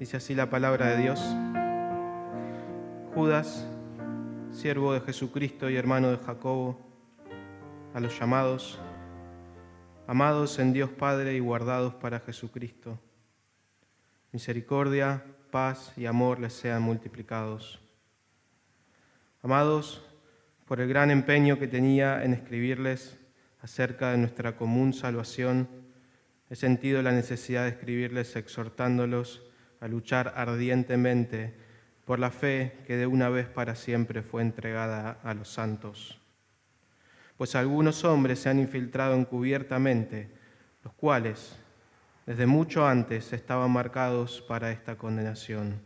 Dice así la palabra de Dios. Judas, siervo de Jesucristo y hermano de Jacobo, a los llamados, amados en Dios Padre y guardados para Jesucristo. Misericordia, paz y amor les sean multiplicados. Amados, por el gran empeño que tenía en escribirles acerca de nuestra común salvación, he sentido la necesidad de escribirles exhortándolos a luchar ardientemente por la fe que de una vez para siempre fue entregada a los santos. Pues algunos hombres se han infiltrado encubiertamente, los cuales, desde mucho antes, estaban marcados para esta condenación.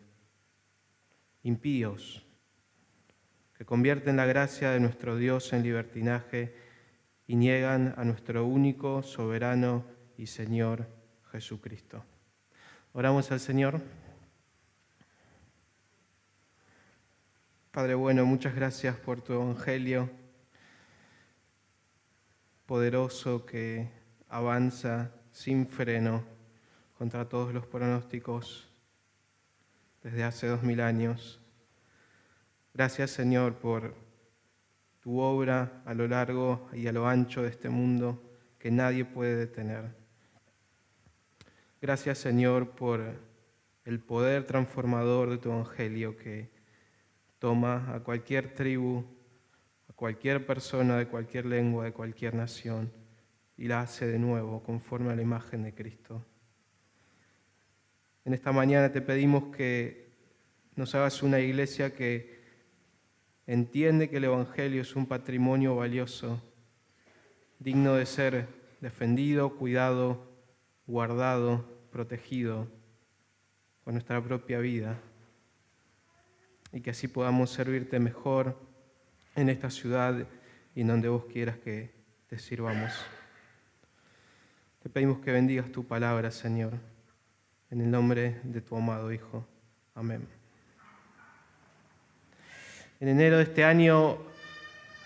Impíos, que convierten la gracia de nuestro Dios en libertinaje y niegan a nuestro único, soberano y Señor Jesucristo. Oramos al Señor. Padre bueno, muchas gracias por tu Evangelio poderoso que avanza sin freno contra todos los pronósticos desde hace 2000 años. Gracias, Señor, por tu obra a lo largo y a lo ancho de este mundo que nadie puede detener. Gracias, Señor, por el poder transformador de tu Evangelio que toma a cualquier tribu, a cualquier persona de cualquier lengua, de cualquier nación, y la hace de nuevo conforme a la imagen de Cristo. En esta mañana te pedimos que nos hagas una iglesia que entiende que el Evangelio es un patrimonio valioso, digno de ser defendido, cuidado, guardado, protegido con nuestra propia vida, y que así podamos servirte mejor en esta ciudad y en donde vos quieras que te sirvamos. Te pedimos que bendigas tu palabra, Señor, en el nombre de tu amado Hijo. Amén. En enero de este año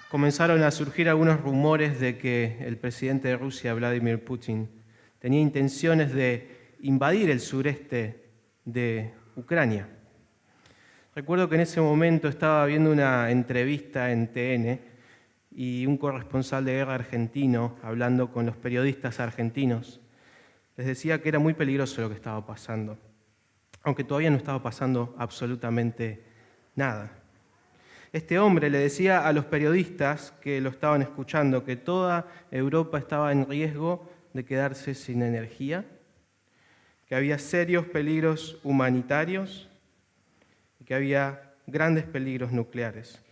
comenzaron a surgir algunos rumores de que el presidente de Rusia, Vladimir Putin, tenía intenciones de invadir el sureste de Ucrania. Recuerdo que en ese momento estaba viendo una entrevista en TN y un corresponsal de guerra argentino, hablando con los periodistas argentinos, les decía que era muy peligroso lo que estaba pasando, aunque todavía no estaba pasando absolutamente nada. Este hombre le decía a los periodistas que lo estaban escuchando que toda Europa estaba en riesgo de quedarse sin energía, que había serios peligros humanitarios y que había grandes peligros nucleares.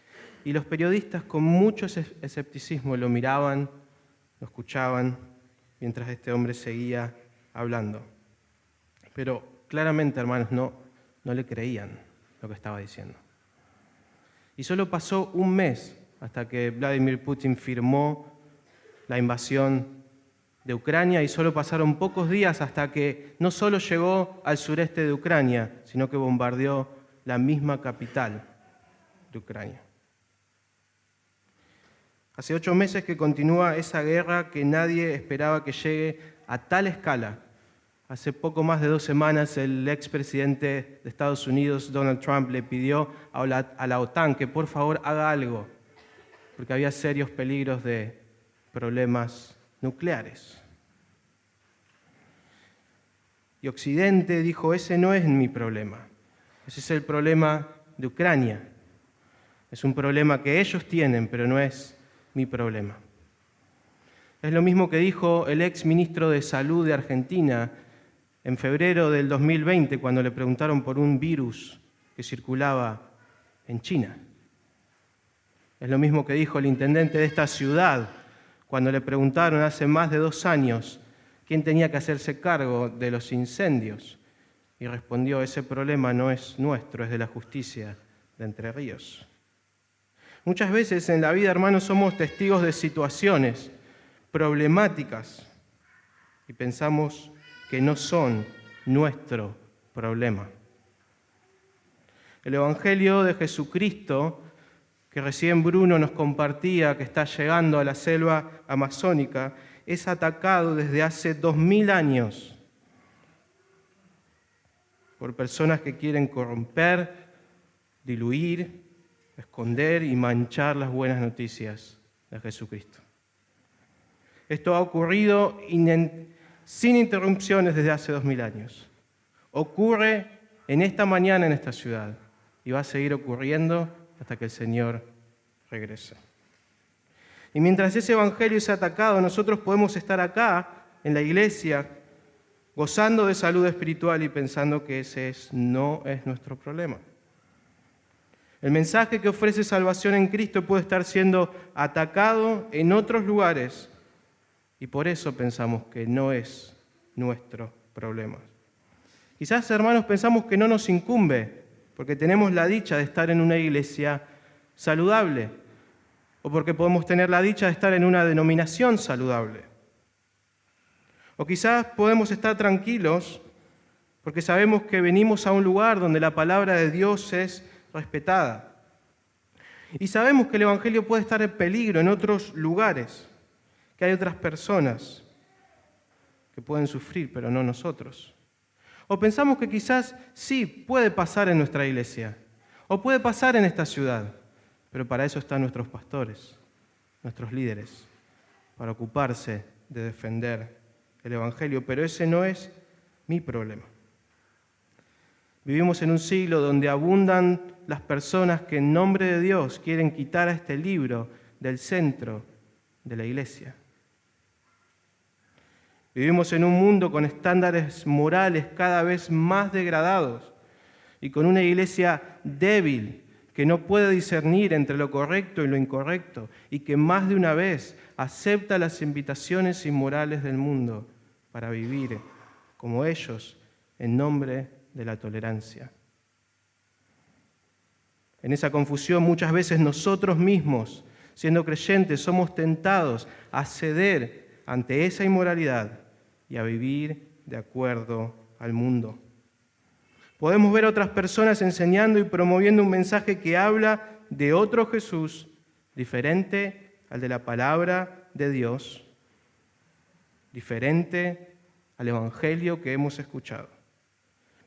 Y los periodistas con mucho escepticismo lo miraban, lo escuchaban, mientras este hombre seguía hablando. Pero claramente, hermanos, no le creían lo que estaba diciendo. Y solo pasó un mes hasta que Vladimir Putin firmó la invasión de Ucrania, y solo pasaron pocos días hasta que no solo llegó al sureste de Ucrania, sino que bombardeó la misma capital de Ucrania. Hace 8 meses que continúa esa guerra que nadie esperaba que llegue a tal escala. Hace poco más de 2 semanas el expresidente de Estados Unidos, Donald Trump, le pidió a la OTAN que por favor haga algo, porque había serios peligros de problemas nucleares. Y Occidente dijo, ese no es mi problema, ese es el problema de Ucrania. Es un problema que ellos tienen, pero no es mi problema. Es lo mismo que dijo el ex ministro de Salud de Argentina en febrero del 2020, cuando le preguntaron por un virus que circulaba en China. Es lo mismo que dijo el intendente de esta ciudad cuando le preguntaron hace más de 2 años quién tenía que hacerse cargo de los incendios. Y respondió, ese problema no es nuestro, es de la justicia de Entre Ríos. Muchas veces en la vida, hermanos, somos testigos de situaciones problemáticas y pensamos que no son nuestro problema. El Evangelio de Jesucristo, que recién Bruno nos compartía, que está llegando a la selva amazónica, es atacado desde hace 2000 años. por personas que quieren corromper, diluir, esconder y manchar las buenas noticias de Jesucristo. Esto ha ocurrido sin interrupciones desde hace 2000 años. Ocurre en esta mañana en esta ciudad y va a seguir ocurriendo hasta que el Señor regrese. Y mientras ese evangelio es atacado, nosotros podemos estar acá en la iglesia gozando de salud espiritual y pensando que no es nuestro problema. El mensaje que ofrece salvación en Cristo puede estar siendo atacado en otros lugares y por eso pensamos que no es nuestro problema. Quizás, hermanos, pensamos que no nos incumbe porque tenemos la dicha de estar en una iglesia saludable o porque podemos tener la dicha de estar en una denominación saludable. O quizás podemos estar tranquilos porque sabemos que venimos a un lugar donde la palabra de Dios es respetada. Y sabemos que el evangelio puede estar en peligro en otros lugares, que hay otras personas que pueden sufrir, pero no nosotros. O pensamos que quizás sí puede pasar en nuestra iglesia, o puede pasar en esta ciudad, pero para eso están nuestros pastores, nuestros líderes, para ocuparse de defender el evangelio, pero ese no es mi problema. Vivimos en un siglo donde abundan las personas que en nombre de Dios quieren quitar a este libro del centro de la iglesia. Vivimos en un mundo con estándares morales cada vez más degradados y con una iglesia débil que no puede discernir entre lo correcto y lo incorrecto y que más de una vez acepta las invitaciones inmorales del mundo para vivir como ellos en nombre de la tolerancia. En esa confusión muchas veces nosotros mismos, siendo creyentes, somos tentados a ceder ante esa inmoralidad y a vivir de acuerdo al mundo. Podemos ver a otras personas enseñando y promoviendo un mensaje que habla de otro Jesús diferente al de la palabra de Dios, diferente al evangelio que hemos escuchado.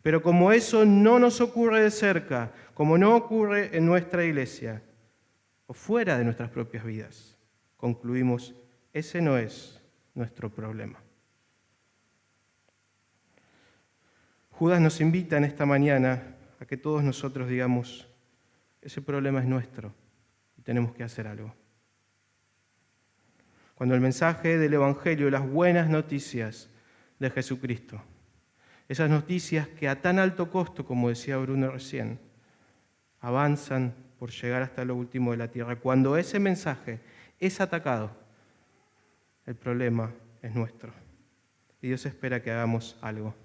Pero como eso no nos ocurre de cerca, como no ocurre en nuestra iglesia o fuera de nuestras propias vidas, concluimos, ese no es nuestro problema. Judas nos invita en esta mañana a que todos nosotros digamos, ese problema es nuestro y tenemos que hacer algo. Cuando el mensaje del evangelio, las buenas noticias de Jesucristo, esas noticias que a tan alto costo, como decía Bruno recién, avanzan por llegar hasta lo último de la tierra. Cuando ese mensaje es atacado, el problema es nuestro. Y Dios espera que hagamos algo.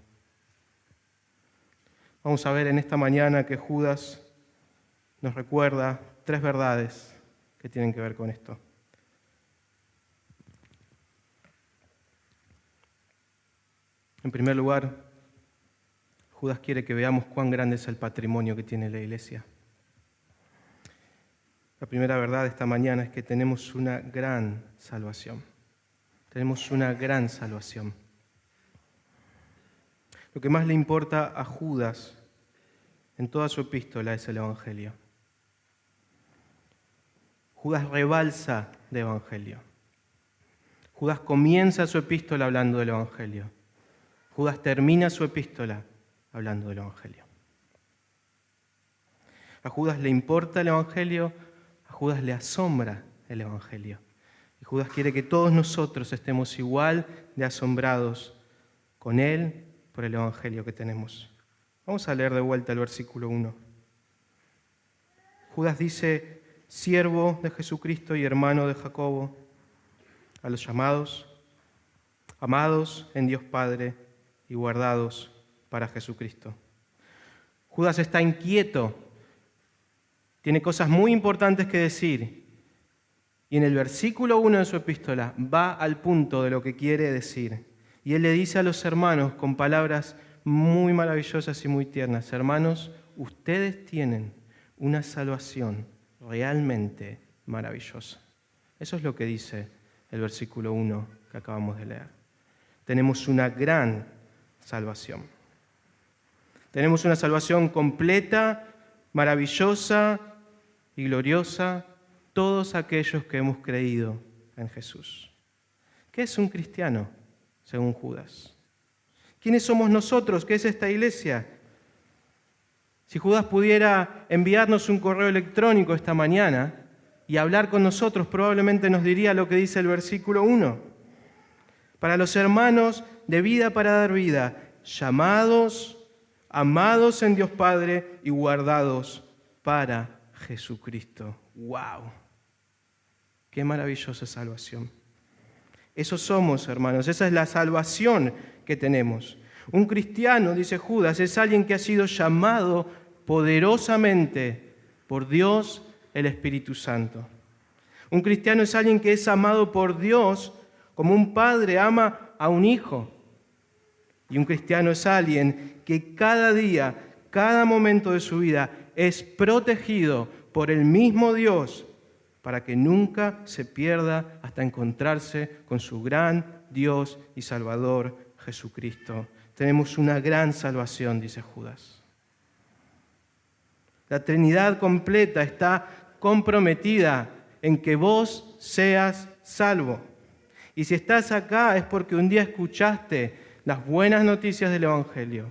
Vamos a ver en esta mañana que Judas nos recuerda 3 verdades que tienen que ver con esto. En primer lugar, Judas quiere que veamos cuán grande es el patrimonio que tiene la iglesia. La primera verdad de esta mañana es que tenemos una gran salvación. Tenemos una gran salvación. Lo que más le importa a Judas en toda su epístola es el evangelio. Judas rebalsa de evangelio. Judas comienza su epístola hablando del evangelio. Judas termina su epístola hablando del evangelio. A Judas le importa el evangelio, a Judas le asombra el evangelio. Y Judas quiere que todos nosotros estemos igual de asombrados con él por el evangelio que tenemos. Vamos a leer de vuelta el versículo 1. Judas dice, siervo de Jesucristo y hermano de Jacobo, a los llamados, amados en Dios Padre y guardados para Jesucristo. Judas está inquieto, tiene cosas muy importantes que decir, y en el versículo 1 de su epístola va al punto de lo que quiere decir. Y él le dice a los hermanos con palabras muy maravillosas y muy tiernas, hermanos, ustedes tienen una salvación realmente maravillosa. Eso es lo que dice el versículo 1 que acabamos de leer. Tenemos una gran salvación. Tenemos una salvación completa, maravillosa y gloriosa, todos aquellos que hemos creído en Jesús. ¿Qué es un cristiano, según Judas? ¿Quiénes somos nosotros? ¿Qué es esta iglesia? Si Judas pudiera enviarnos un correo electrónico esta mañana y hablar con nosotros, probablemente nos diría lo que dice el versículo 1. Para los hermanos de vida para dar vida, llamados, amados en Dios Padre y guardados para Jesucristo. ¡Wow! ¡Qué maravillosa salvación! Eso somos, hermanos, esa es la salvación que tenemos. Un cristiano, dice Judas, es alguien que ha sido llamado poderosamente por Dios el Espíritu Santo. Un cristiano es alguien que es amado por Dios como un padre ama a un hijo. Y un cristiano es alguien que cada día, cada momento de su vida es protegido por el mismo Dios para que nunca se pierda hasta encontrarse con su gran Dios y Salvador Jesucristo. Tenemos una gran salvación, dice Judas. La Trinidad completa está comprometida en que vos seas salvo. Y si estás acá es porque un día escuchaste las buenas noticias del Evangelio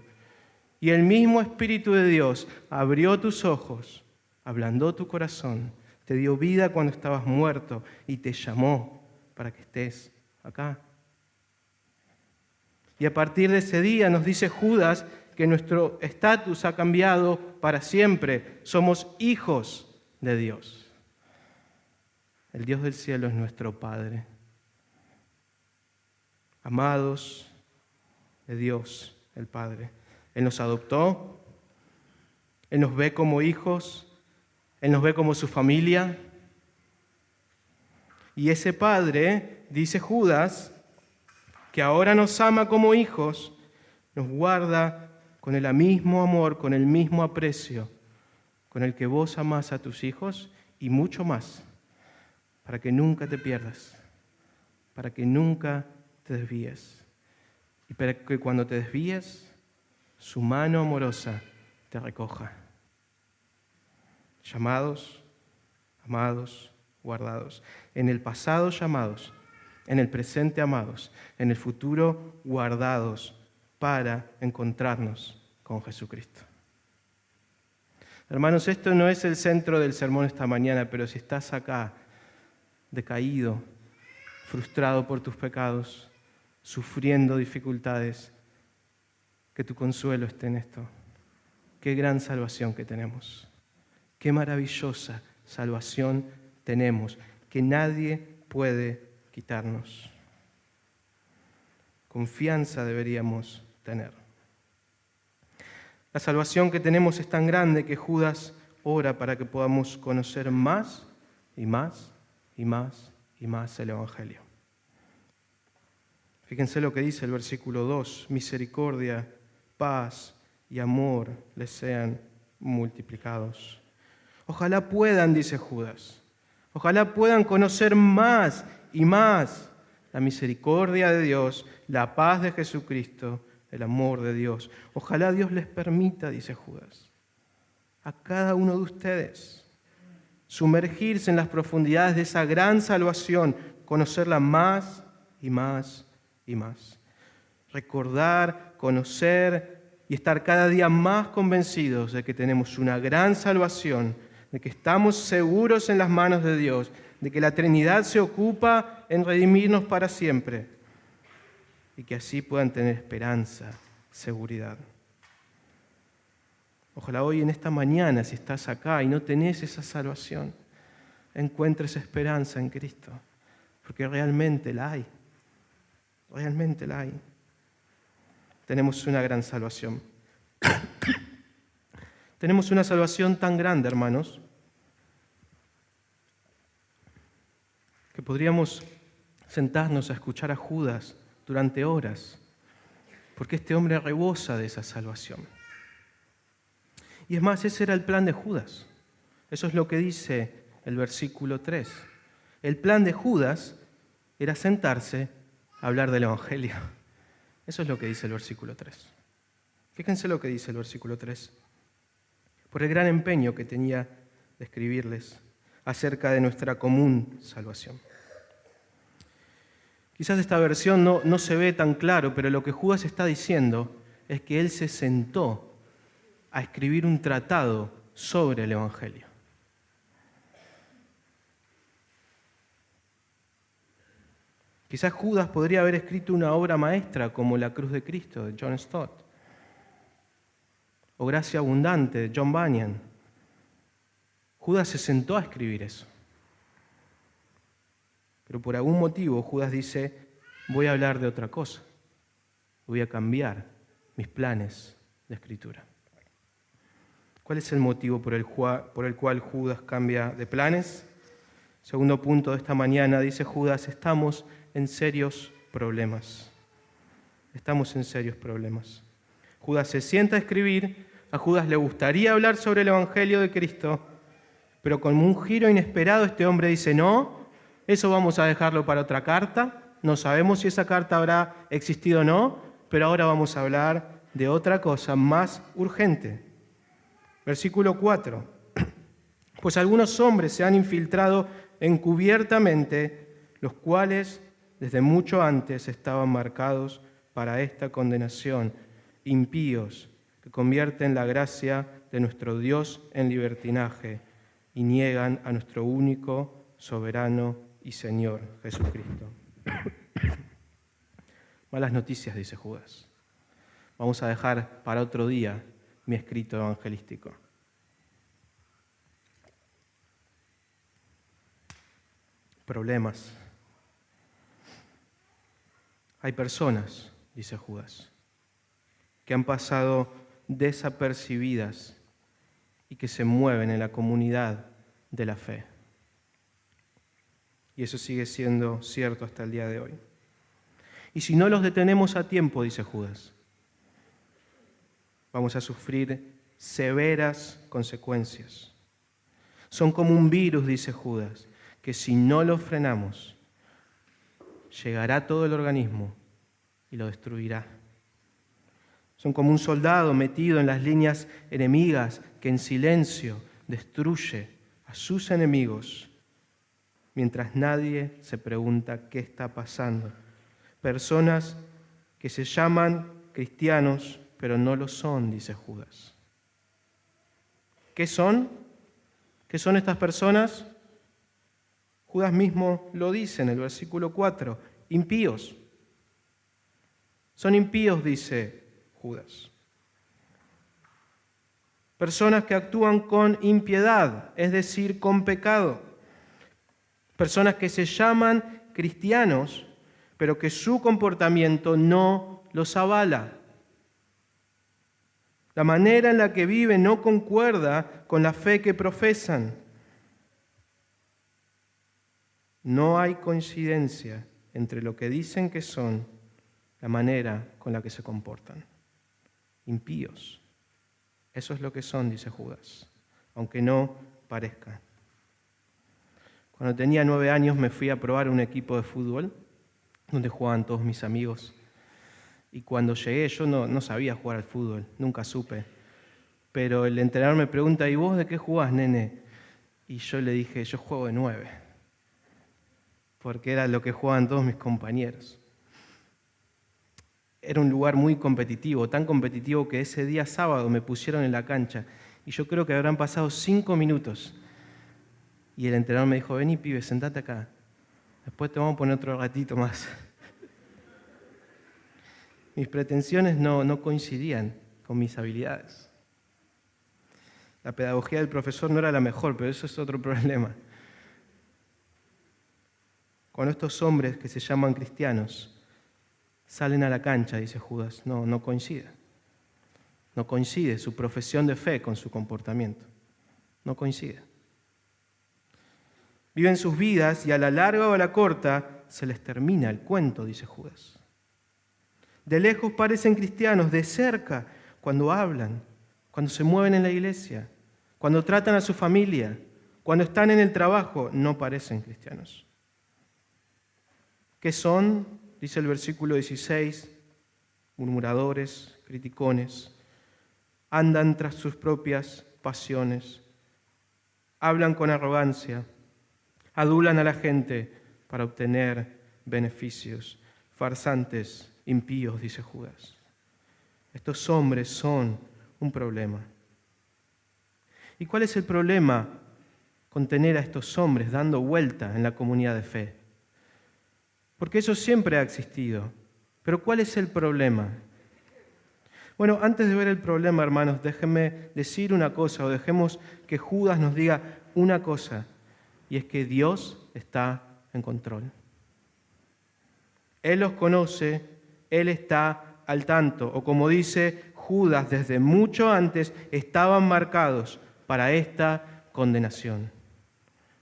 y el mismo Espíritu de Dios abrió tus ojos, ablandó tu corazón, te dio vida cuando estabas muerto y te llamó para que estés acá. Y a partir de ese día nos dice Judas que nuestro estatus ha cambiado para siempre. Somos hijos de Dios. El Dios del cielo es nuestro Padre. Amados de Dios, el Padre. Él nos adoptó, Él nos ve como hijos, Él nos ve como su familia. Y ese Padre, dice Judas, que ahora nos ama como hijos, nos guarda con el mismo amor, con el mismo aprecio, con el que vos amás a tus hijos y mucho más, para que nunca te pierdas, para que nunca te desvíes. Y para que cuando te desvíes, su mano amorosa te recoja. Llamados, amados, guardados. En el pasado llamados, en el presente amados, en el futuro guardados para encontrarnos con Jesucristo. Hermanos, esto no es el centro del sermón esta mañana, pero si estás acá, decaído, frustrado por tus pecados, sufriendo dificultades, que tu consuelo esté en esto. Qué gran salvación que tenemos. Qué maravillosa salvación tenemos, que nadie puede quitarnos. Confianza deberíamos tener. La salvación que tenemos es tan grande que Judas ora para que podamos conocer más y más y más y más el Evangelio. Fíjense lo que dice el versículo 2. Misericordia, paz y amor les sean multiplicados. Ojalá puedan, dice Judas, ojalá puedan conocer más y más la misericordia de Dios, la paz de Jesucristo, el amor de Dios. Ojalá Dios les permita, dice Judas, a cada uno de ustedes sumergirse en las profundidades de esa gran salvación, conocerla más y más y más. Recordar, conocer y estar cada día más convencidos de que tenemos una gran salvación, de que estamos seguros en las manos de Dios, de que la Trinidad se ocupa en redimirnos para siempre y que así puedan tener esperanza, seguridad. Ojalá hoy en esta mañana, si estás acá y no tenés esa salvación, encuentres esperanza en Cristo, porque realmente la hay. Realmente la hay. Tenemos una gran salvación. Tenemos una salvación tan grande, hermanos, que podríamos sentarnos a escuchar a Judas durante horas, porque este hombre rebosa de esa salvación. Y es más, ese era el plan de Judas. Eso es lo que dice el versículo 3. El plan de Judas era sentarse a hablar del Evangelio. Eso es lo que dice el versículo 3. Fíjense lo que dice el versículo 3. Por el gran empeño que tenía de escribirles acerca de nuestra común salvación. Quizás esta versión no se ve tan claro, pero lo que Judas está diciendo es que él se sentó a escribir un tratado sobre el Evangelio. Quizás Judas podría haber escrito una obra maestra como La Cruz de Cristo de John Stott o Gracia Abundante de John Bunyan. Judas se sentó a escribir eso. Pero por algún motivo Judas dice, voy a hablar de otra cosa. Voy a cambiar mis planes de escritura. ¿Cuál es el motivo por el cual Judas cambia de planes? Segundo punto de esta mañana, dice Judas, estamos en serios problemas. Estamos en serios problemas. Judas se sienta a escribir, a Judas le gustaría hablar sobre el Evangelio de Cristo, pero con un giro inesperado este hombre dice, no, eso vamos a dejarlo para otra carta, no sabemos si esa carta habrá existido o no, pero ahora vamos a hablar de otra cosa más urgente. Versículo 4. Pues algunos hombres se han infiltrado encubiertamente, los cuales desde mucho antes estaban marcados para esta condenación, impíos, que convierten la gracia de nuestro Dios en libertinaje y niegan a nuestro único, soberano y Señor Jesucristo. Malas noticias, dice Judas. Vamos a dejar para otro día mi escrito evangelístico. Problemas. Hay personas, dice Judas, que han pasado desapercibidas y que se mueven en la comunidad de la fe. Y eso sigue siendo cierto hasta el día de hoy. Y si no los detenemos a tiempo, dice Judas, vamos a sufrir severas consecuencias. Son como un virus, dice Judas, que si no lo frenamos, llegará a todo el organismo y lo destruirá. Son como un soldado metido en las líneas enemigas que en silencio destruye a sus enemigos mientras nadie se pregunta qué está pasando. Personas que se llaman cristianos, pero no lo son, dice Judas. ¿Qué son? ¿Qué son estas personas? Judas mismo lo dice en el versículo 4, impíos. Son impíos, dice Judas. Personas que actúan con impiedad, es decir, con pecado. Personas que se llaman cristianos, pero que su comportamiento no los avala. La manera en la que viven no concuerda con la fe que profesan. No hay coincidencia entre lo que dicen que son, la manera con la que se comportan. Impíos. Eso es lo que son, dice Judas, aunque no parezca. Cuando tenía 9 años me fui a probar un equipo de fútbol donde jugaban todos mis amigos. Y cuando llegué yo no sabía jugar al fútbol, nunca supe. Pero el entrenador me pregunta, ¿y vos de qué jugás, nene? Y yo le dije, yo juego de 9. Porque era lo que jugaban todos mis compañeros. Era un lugar muy competitivo, tan competitivo que ese día sábado me pusieron en la cancha. Y yo creo que habrán pasado 5 minutos. Y el entrenador me dijo, vení pibe, sentate acá. Después te vamos a poner otro ratito más. Mis pretensiones no coincidían con mis habilidades. La pedagogía del profesor no era la mejor, pero eso es otro problema. Cuando estos hombres que se llaman cristianos salen a la cancha, dice Judas, no coincide. No coincide su profesión de fe con su comportamiento. No coincide. Viven sus vidas y a la larga o a la corta se les termina el cuento, dice Judas. De lejos parecen cristianos, de cerca cuando hablan, cuando se mueven en la iglesia, cuando tratan a su familia, cuando están en el trabajo, no parecen cristianos. ¿Qué son? Dice el versículo 16, murmuradores, criticones, andan tras sus propias pasiones, hablan con arrogancia, adulan a la gente para obtener beneficios. Farsantes, impíos, dice Judas. Estos hombres son un problema. ¿Y cuál es el problema con tener a estos hombres dando vuelta en la comunidad de fe? Porque eso siempre ha existido. Pero ¿cuál es el problema? Bueno, antes de ver el problema, hermanos, déjenme decir una cosa, o dejemos que Judas nos diga una cosa, y es que Dios está en control. Él los conoce, Él está al tanto, o como dice Judas, desde mucho antes estaban marcados para esta condenación.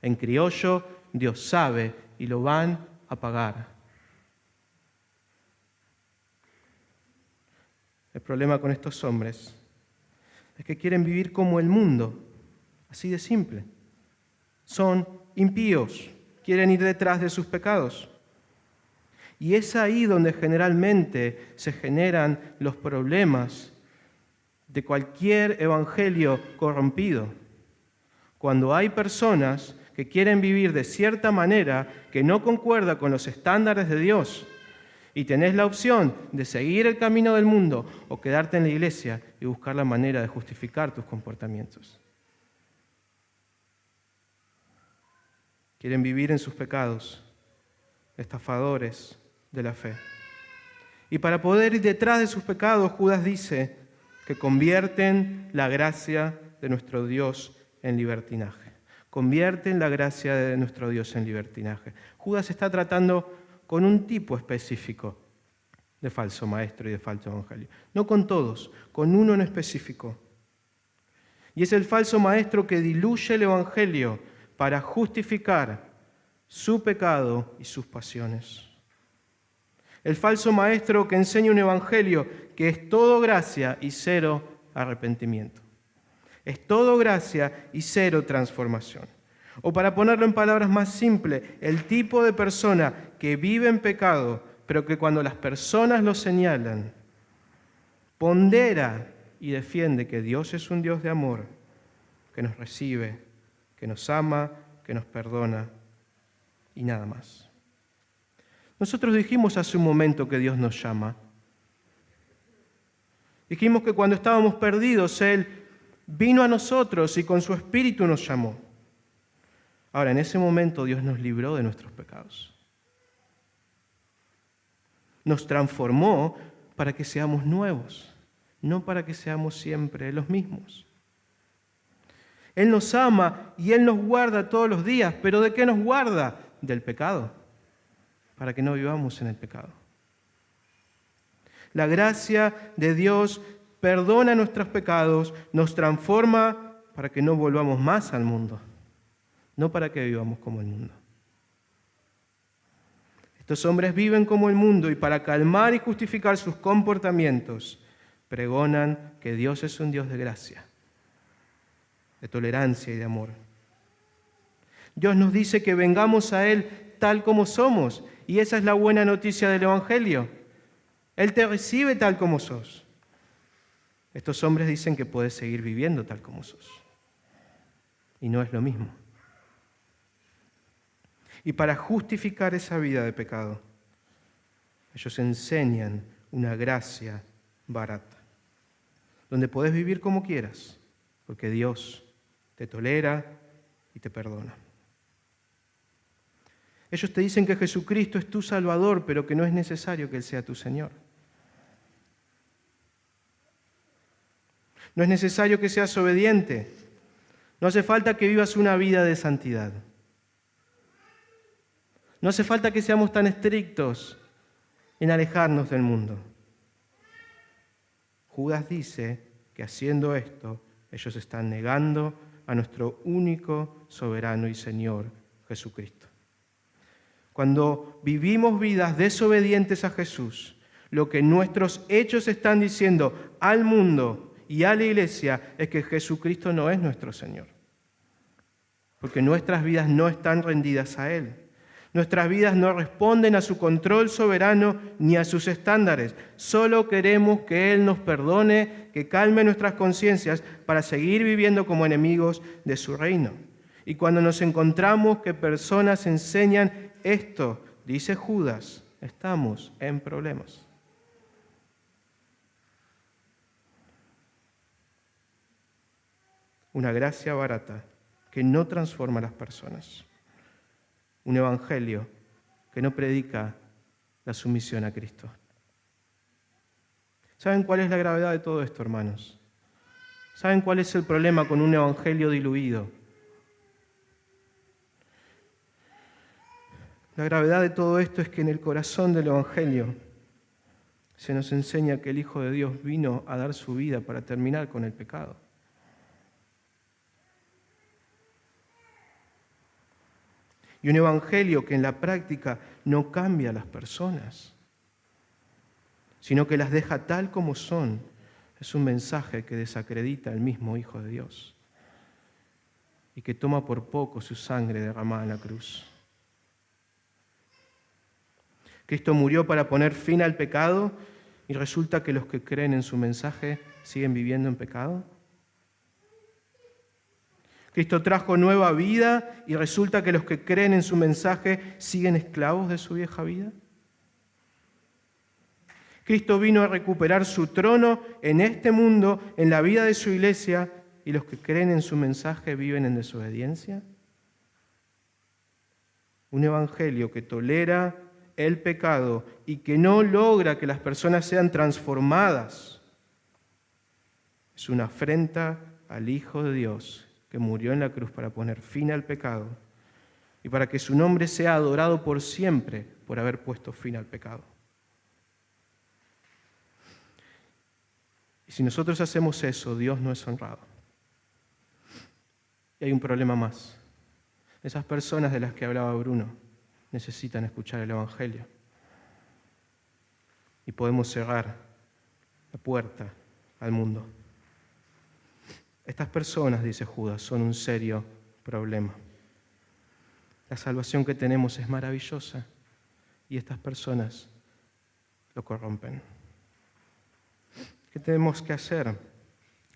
En criollo, Dios sabe y lo van a pagar. El problema con estos hombres es que quieren vivir como el mundo, así de simple. Son impíos, quieren ir detrás de sus pecados. Y es ahí donde generalmente se generan los problemas de cualquier evangelio corrompido. Cuando hay personas que quieren vivir de cierta manera que no concuerda con los estándares de Dios, y tenés la opción de seguir el camino del mundo o quedarte en la iglesia y buscar la manera de justificar tus comportamientos. Quieren vivir en sus pecados, estafadores de la fe. Y para poder ir detrás de sus pecados, Judas dice que convierten la gracia de nuestro Dios en libertinaje. Convierten la gracia de nuestro Dios en libertinaje. Judas está tratando con un tipo específico de falso maestro y de falso evangelio. No con todos, con uno en específico. Y es el falso maestro que diluye el evangelio para justificar su pecado y sus pasiones. El falso maestro que enseña un evangelio que es todo gracia y cero arrepentimiento. Es todo gracia y cero transformación. O para ponerlo en palabras más simples, el tipo de persona que vive en pecado, pero que cuando las personas lo señalan, pondera y defiende que Dios es un Dios de amor, que nos recibe, que nos ama, que nos perdona y nada más. Nosotros dijimos hace un momento que Dios nos llama. Dijimos que cuando estábamos perdidos, Él vino a nosotros y con su Espíritu nos llamó. Ahora, en ese momento Dios nos libró de nuestros pecados. Nos transformó para que seamos nuevos, no para que seamos siempre los mismos. Él nos ama y Él nos guarda todos los días, pero ¿de qué nos guarda? Del pecado, para que no vivamos en el pecado. La gracia de Dios perdona nuestros pecados, nos transforma para que no volvamos más al mundo. No para que vivamos como el mundo. Estos hombres viven como el mundo y para calmar y justificar sus comportamientos, pregonan que Dios es un Dios de gracia, de tolerancia y de amor. Dios nos dice que vengamos a Él tal como somos, y esa es la buena noticia del Evangelio. Él te recibe tal como sos. Estos hombres dicen que puedes seguir viviendo tal como sos. Y no es lo mismo. Y para justificar esa vida de pecado, ellos enseñan una gracia barata, donde podés vivir como quieras, porque Dios te tolera y te perdona. Ellos te dicen que Jesucristo es tu Salvador, pero que no es necesario que Él sea tu Señor. No es necesario que seas obediente. No hace falta que vivas una vida de santidad. No hace falta que seamos tan estrictos en alejarnos del mundo. Judas dice que haciendo esto, ellos están negando a nuestro único soberano y Señor, Jesucristo. Cuando vivimos vidas desobedientes a Jesús, lo que nuestros hechos están diciendo al mundo y a la iglesia es que Jesucristo no es nuestro Señor. Porque nuestras vidas no están rendidas a Él. Nuestras vidas no responden a su control soberano ni a sus estándares. Solo queremos que Él nos perdone, que calme nuestras conciencias para seguir viviendo como enemigos de su reino. Y cuando nos encontramos que personas enseñan esto, dice Judas, estamos en problemas. Una gracia barata que no transforma a las personas. Un evangelio que no predica la sumisión a Cristo. ¿Saben cuál es la gravedad de todo esto, hermanos? ¿Saben cuál es el problema con un evangelio diluido? La gravedad de todo esto es que en el corazón del evangelio se nos enseña que el Hijo de Dios vino a dar su vida para terminar con el pecado. Y un evangelio que en la práctica no cambia a las personas, sino que las deja tal como son, es un mensaje que desacredita al mismo Hijo de Dios y que toma por poco su sangre derramada en la cruz. Cristo murió para poner fin al pecado y resulta que los que creen en su mensaje siguen viviendo en pecado. Cristo trajo nueva vida y resulta que los que creen en su mensaje siguen esclavos de su vieja vida. Cristo vino a recuperar su trono en este mundo, en la vida de su iglesia, y los que creen en su mensaje viven en desobediencia. Un evangelio que tolera el pecado y que no logra que las personas sean transformadas es una afrenta al Hijo de Dios, que murió en la cruz para poner fin al pecado y para que su nombre sea adorado por siempre por haber puesto fin al pecado. Y si nosotros hacemos eso, Dios no es honrado. Y hay un problema más. Esas personas de las que hablaba Bruno necesitan escuchar el Evangelio. Y podemos cerrar la puerta al mundo. Estas personas, dice Judas, son un serio problema. La salvación que tenemos es maravillosa y estas personas lo corrompen. ¿Qué tenemos que hacer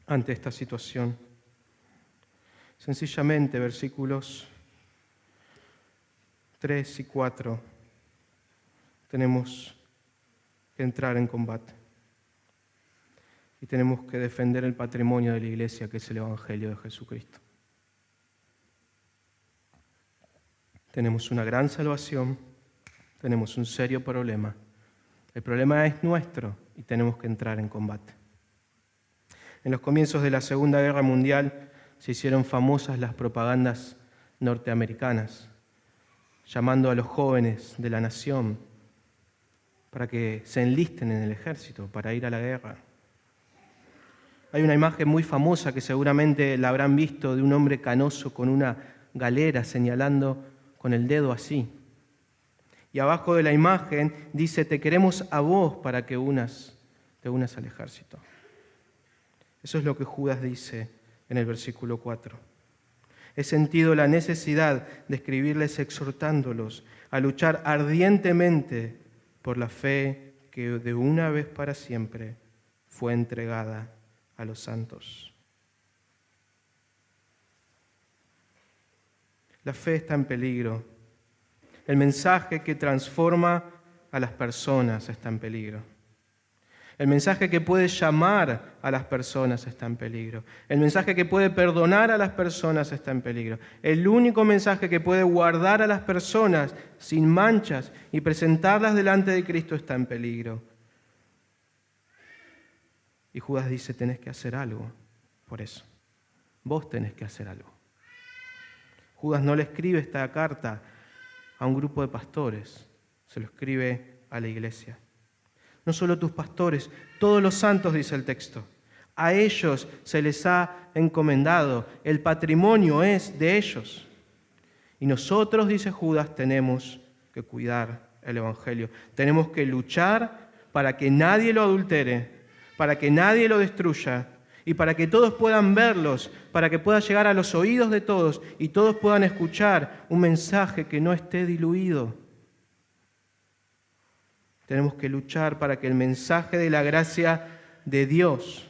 ante esta situación? Sencillamente, versículos 3 y 4, tenemos que entrar en combate. Y tenemos que defender el patrimonio de la iglesia, que es el Evangelio de Jesucristo. Tenemos una gran salvación, tenemos un serio problema. El problema es nuestro y tenemos que entrar en combate. En los comienzos de la Segunda Guerra Mundial se hicieron famosas las propagandas norteamericanas, llamando a los jóvenes de la nación para que se enlisten en el ejército, para ir a la guerra. Hay una imagen muy famosa que seguramente la habrán visto de un hombre canoso con una galera señalando con el dedo así. Y abajo de la imagen dice, te queremos a vos para que te unas al ejército. Eso es lo que Judas dice en el versículo 4. He sentido la necesidad de escribirles exhortándolos a luchar ardientemente por la fe que de una vez para siempre fue entregada a los santos. La fe está en peligro. El mensaje que transforma a las personas está en peligro. El mensaje que puede llamar a las personas está en peligro. El mensaje que puede perdonar a las personas está en peligro. El único mensaje que puede guardar a las personas sin manchas y presentarlas delante de Cristo está en peligro. Y Judas dice, tenés que hacer algo por eso. Vos tenés que hacer algo. Judas no le escribe esta carta a un grupo de pastores, se lo escribe a la iglesia. No solo tus pastores, todos los santos, dice el texto. A ellos se les ha encomendado, el patrimonio es de ellos. Y nosotros, dice Judas, tenemos que cuidar el Evangelio. Tenemos que luchar para que nadie lo adultere, para que nadie lo destruya y para que todos puedan verlos, para que pueda llegar a los oídos de todos y todos puedan escuchar un mensaje que no esté diluido. Tenemos que luchar para que el mensaje de la gracia de Dios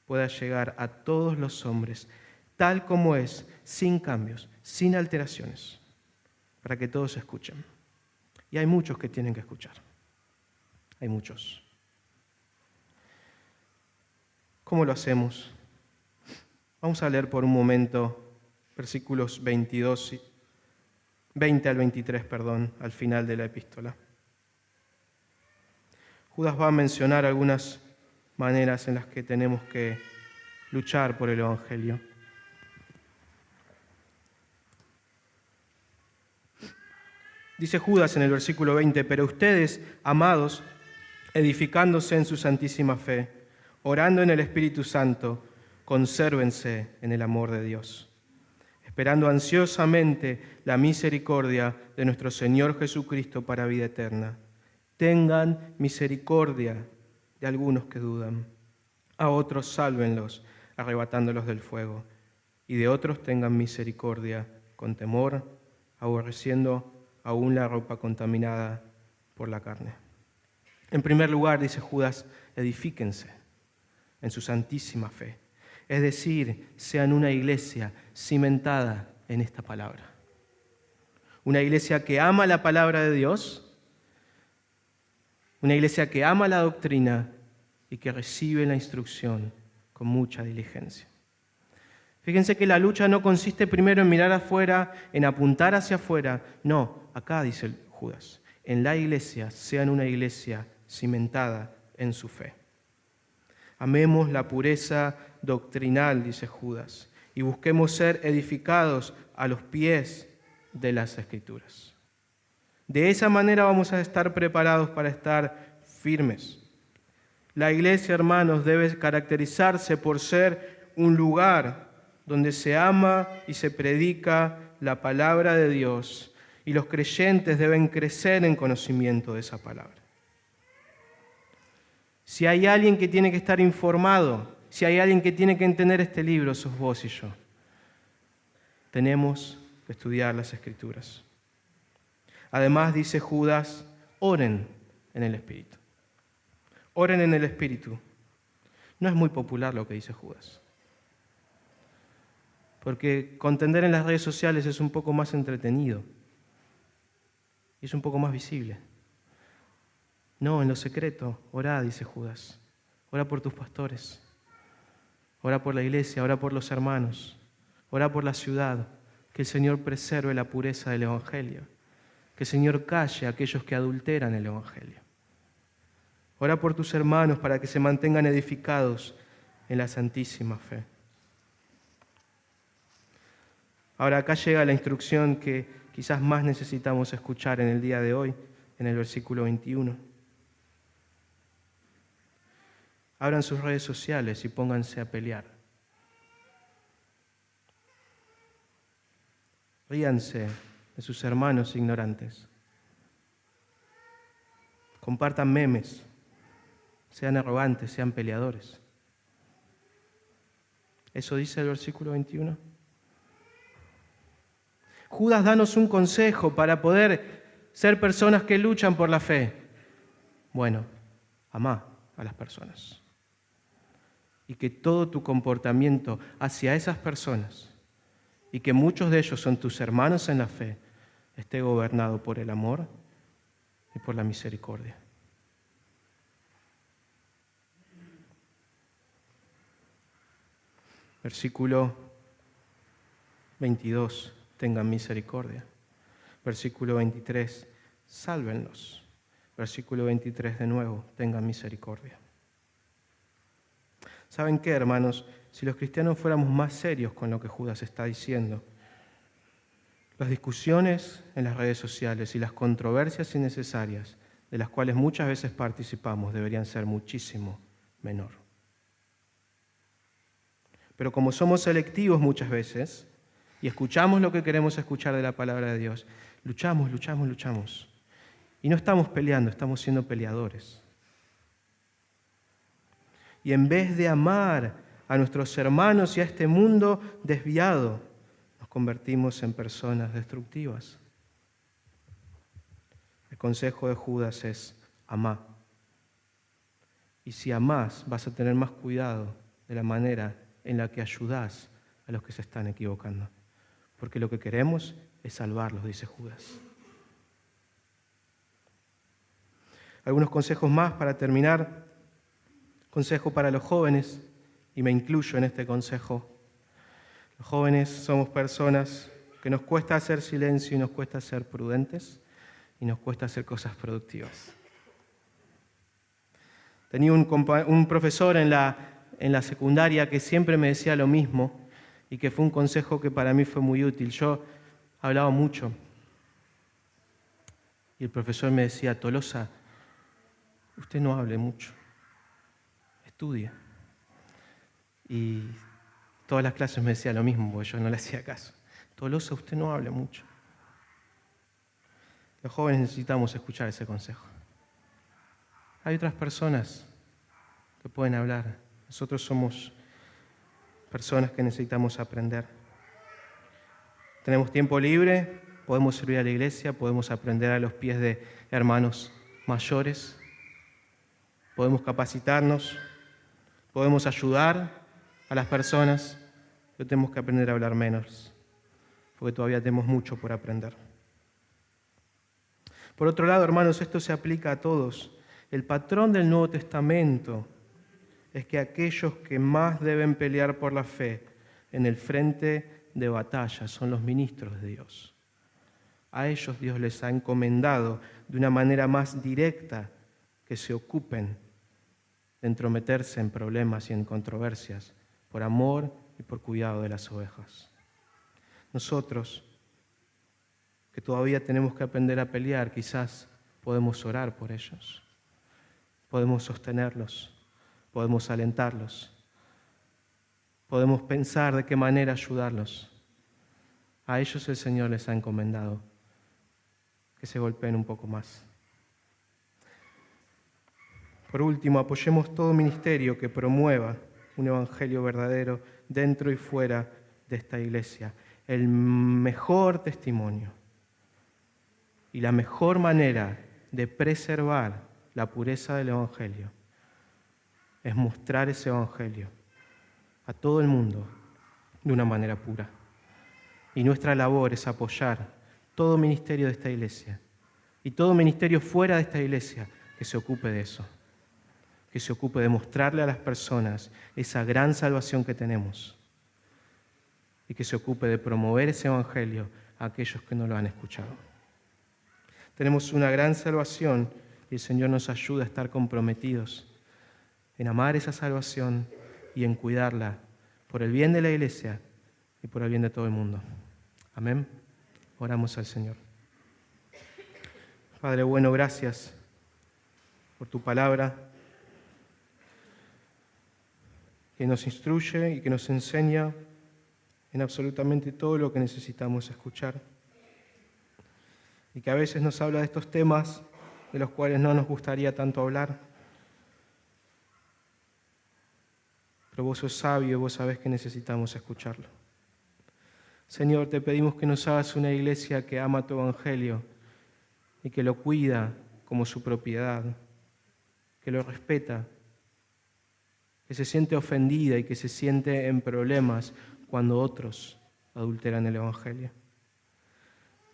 pueda llegar a todos los hombres, tal como es, sin cambios, sin alteraciones, para que todos escuchen. Y hay muchos que tienen que escuchar. Hay muchos. ¿Cómo lo hacemos? Vamos a leer por un momento versículos 20 al 23, al final de la epístola. Judas va a mencionar algunas maneras en las que tenemos que luchar por el Evangelio. Dice Judas en el versículo 20, pero ustedes, amados, edificándose en su santísima fe, orando en el Espíritu Santo, consérvense en el amor de Dios, esperando ansiosamente la misericordia de nuestro Señor Jesucristo para vida eterna. Tengan misericordia de algunos que dudan, a otros sálvenlos, arrebatándolos del fuego, y de otros tengan misericordia con temor, aborreciendo aún la ropa contaminada por la carne. En primer lugar, dice Judas, edifíquense en su santísima fe. Es decir, sean una iglesia cimentada en esta palabra. Una iglesia que ama la palabra de Dios, una iglesia que ama la doctrina y que recibe la instrucción con mucha diligencia. Fíjense que la lucha no consiste primero en mirar afuera, en apuntar hacia afuera. No, acá dice Judas, en la iglesia sean una iglesia cimentada en su fe. Amemos la pureza doctrinal, dice Judas, y busquemos ser edificados a los pies de las Escrituras. De esa manera vamos a estar preparados para estar firmes. La iglesia, hermanos, debe caracterizarse por ser un lugar donde se ama y se predica la palabra de Dios, y los creyentes deben crecer en conocimiento de esa palabra. Si hay alguien que tiene que estar informado, si hay alguien que tiene que entender este libro, sos vos y yo. Tenemos que estudiar las Escrituras. Además, dice Judas, oren en el Espíritu. Oren en el Espíritu. No es muy popular lo que dice Judas, porque contender en las redes sociales es un poco más entretenido y es un poco más visible. No, en lo secreto, orá, dice Judas. Ora por tus pastores, ora por la iglesia, ora por los hermanos, ora por la ciudad, que el Señor preserve la pureza del Evangelio, que el Señor calle a aquellos que adulteran el Evangelio. Ora por tus hermanos para que se mantengan edificados en la santísima fe. Ahora acá llega la instrucción que quizás más necesitamos escuchar en el día de hoy, en el versículo 21. Abran sus redes sociales y pónganse a pelear. Ríanse de sus hermanos ignorantes. Compartan memes. Sean arrogantes, sean peleadores. ¿Eso dice el versículo 21? Judas, danos un consejo para poder ser personas que luchan por la fe. Bueno, amá a las personas. Y que todo tu comportamiento hacia esas personas, y que muchos de ellos son tus hermanos en la fe, esté gobernado por el amor y por la misericordia. Versículo 22, tengan misericordia. Versículo 23, sálvenlos. Versículo 23 de nuevo, tengan misericordia. ¿Saben qué, hermanos? Si los cristianos fuéramos más serios con lo que Judas está diciendo, las discusiones en las redes sociales y las controversias innecesarias de las cuales muchas veces participamos deberían ser muchísimo menor. Pero como somos selectivos muchas veces y escuchamos lo que queremos escuchar de la palabra de Dios, luchamos. Y no estamos peleando, estamos siendo peleadores. Y en vez de amar a nuestros hermanos y a este mundo desviado, nos convertimos en personas destructivas. El consejo de Judas es: amá. Y si amás, vas a tener más cuidado de la manera en la que ayudás a los que se están equivocando. Porque lo que queremos es salvarlos, dice Judas. Algunos consejos más para terminar. Consejo para los jóvenes, y me incluyo en este consejo. Los jóvenes somos personas que nos cuesta hacer silencio y nos cuesta ser prudentes y nos cuesta hacer cosas productivas. Tenía un profesor en la secundaria que siempre me decía lo mismo y que fue un consejo que para mí fue muy útil. Yo hablaba mucho y el profesor me decía: Tolosa, usted no hable mucho, estudia. Y todas las clases me decía lo mismo, porque yo no le hacía caso. Tolosa, usted no hable mucho. Los jóvenes necesitamos escuchar ese consejo. Hay otras personas que pueden hablar. Nosotros somos personas que necesitamos aprender. Tenemos tiempo libre, podemos servir a la iglesia, podemos aprender a los pies de hermanos mayores, podemos capacitarnos, podemos ayudar a las personas, pero tenemos que aprender a hablar menos, porque todavía tenemos mucho por aprender. Por otro lado, hermanos, esto se aplica a todos. El patrón del Nuevo Testamento es que aquellos que más deben pelear por la fe en el frente de batalla son los ministros de Dios. A ellos Dios les ha encomendado de una manera más directa que se ocupen de entrometerse en problemas y en controversias por amor y por cuidado de las ovejas. Nosotros, que todavía tenemos que aprender a pelear, quizás podemos orar por ellos, podemos sostenerlos, podemos alentarlos, podemos pensar de qué manera ayudarlos. A ellos el Señor les ha encomendado que se golpeen un poco más. Por último, apoyemos todo ministerio que promueva un evangelio verdadero dentro y fuera de esta iglesia. El mejor testimonio y la mejor manera de preservar la pureza del evangelio es mostrar ese evangelio a todo el mundo de una manera pura. Y nuestra labor es apoyar todo ministerio de esta iglesia y todo ministerio fuera de esta iglesia que se ocupe de eso, que se ocupe de mostrarle a las personas esa gran salvación que tenemos y que se ocupe de promover ese evangelio a aquellos que no lo han escuchado. Tenemos una gran salvación y el Señor nos ayuda a estar comprometidos en amar esa salvación y en cuidarla por el bien de la iglesia y por el bien de todo el mundo. Amén. Oramos al Señor. Padre bueno, gracias por tu palabra que nos instruye y que nos enseña en absolutamente todo lo que necesitamos escuchar. Y que a veces nos habla de estos temas de los cuales no nos gustaría tanto hablar. Pero vos sos sabio y vos sabés que necesitamos escucharlo. Señor, te pedimos que nos hagas una iglesia que ama tu evangelio y que lo cuida como su propiedad, que lo respeta, que se siente ofendida y que se siente en problemas cuando otros adulteran el evangelio.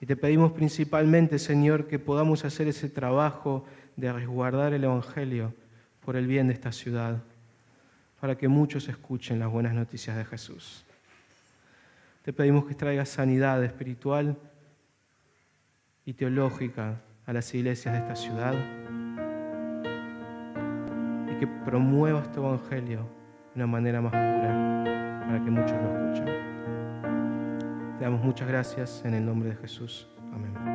Y te pedimos principalmente, Señor, que podamos hacer ese trabajo de resguardar el evangelio por el bien de esta ciudad, para que muchos escuchen las buenas noticias de Jesús. Te pedimos que traigas sanidad espiritual y teológica a las iglesias de esta ciudad y que promuevas tu evangelio de una manera más pura para que muchos lo escuchen. Te damos muchas gracias en el nombre de Jesús. Amén.